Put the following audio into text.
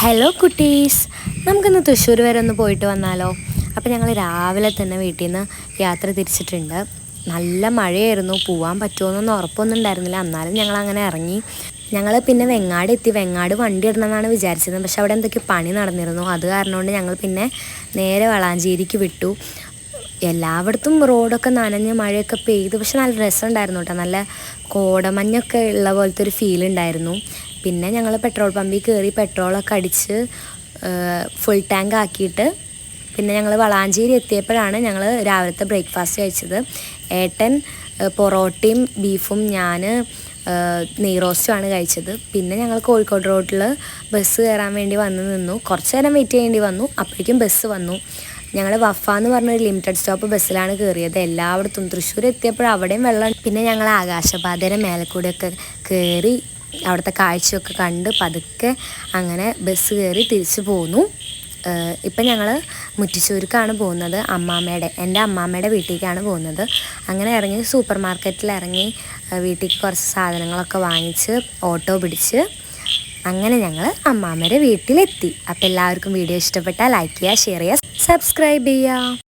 Hello കുട്ടീസ്, നമുക്കിന്ന് തൃശ്ശൂർ വരെ ഒന്ന് പോയിട്ട് വന്നാലോ? അപ്പോൾ ഞങ്ങൾ രാവിലെ തന്നെ വീട്ടിൽ നിന്ന് യാത്ര തിരിച്ചിട്ടുണ്ട്. നല്ല മഴയായിരുന്നു, പോകാൻ പറ്റുമോയെന്നൊന്നും ഉറപ്പൊന്നും ഉണ്ടായിരുന്നില്ല. എന്നാലും ഞങ്ങൾ അങ്ങനെ ഇറങ്ങി. ഞങ്ങൾ പിന്നെ വെങ്ങാട് എത്തി. വെങ്ങാട് വണ്ടി ഇടണമെന്നാണ് വിചാരിച്ചത്, പക്ഷെ അവിടെ എന്തൊക്കെ പണി നടന്നിരുന്നു. അത് കാരണം കൊണ്ട് ഞങ്ങൾ പിന്നെ നേരെ വളാഞ്ചേരിക്ക് വിട്ടു. എല്ലായിടത്തും റോഡൊക്കെ നനഞ്ഞ് മഴയൊക്കെ പെയ്തു, പക്ഷെ നല്ല രസമുണ്ടായിരുന്നു കേട്ടോ. നല്ല കോടമഞ്ഞൊക്കെ ഉള്ള പോലത്തെ ഒരു ഫീൽ ഉണ്ടായിരുന്നു. പിന്നെ ഞങ്ങൾ പെട്രോൾ പമ്പിൽ കയറി പെട്രോളൊക്കെ അടിച്ച് ഫുൾ ടാങ്ക് ആക്കിയിട്ട് പിന്നെ ഞങ്ങൾ വളാഞ്ചേരി എത്തിയപ്പോഴാണ് ഞങ്ങൾ രാവിലത്തെ ബ്രേക്ക്ഫാസ്റ്റ് കഴിച്ചത്. ഏട്ടൻ പൊറോട്ടയും ബീഫും, ഞാൻ നെയ്റോസ്റ്റുമാണ് കഴിച്ചത്. പിന്നെ ഞങ്ങൾ കോഴിക്കോട് റോഡിൽ ബസ് കയറാൻ വേണ്ടി വന്ന് നിന്നു. കുറച്ച് നേരം വെയിറ്റ് ചെയ്യേണ്ടി വന്നു. അപ്പോഴേക്കും ബസ് വന്നു. ഞങ്ങൾ വഫ എന്ന് പറഞ്ഞൊരു ലിമിറ്റഡ് സ്റ്റോപ്പ് ബസ്സിലാണ് കയറിയത്. എല്ലായിടത്തും തൃശ്ശൂർ എത്തിയപ്പോൾ അവിടെയും വെള്ളം. പിന്നെ ഞങ്ങൾ ആകാശപാതയുടെ മേലെ കൂടെയൊക്കെ കയറി അവിടുത്തെ കാഴ്ചയൊക്കെ കണ്ട് പതുക്കെ അങ്ങനെ ബസ് കയറി തിരിച്ചു പോന്നു. ഇപ്പം ഞങ്ങൾ മുറ്റിച്ചൂർക്കാണ് പോകുന്നത്. എൻ്റെ അമ്മാമ്മയുടെ വീട്ടിലേക്കാണ് പോകുന്നത്. അങ്ങനെ ഇറങ്ങി സൂപ്പർ മാർക്കറ്റിൽ ഇറങ്ങി വീട്ടിലേക്ക് കുറച്ച് സാധനങ്ങളൊക്കെ വാങ്ങിച്ച് ഓട്ടോ പിടിച്ച് അങ്ങനെ ഞങ്ങൾ അമ്മാമ്മയുടെ വീട്ടിലെത്തി. അപ്പോൾ എല്ലാവർക്കും വീഡിയോ ഇഷ്ടപ്പെട്ടാൽ ലൈക്ക് ചെയ്യുക, ഷെയർ ചെയ്യുക, സബ്സ്ക്രൈബ് ചെയ്യുക.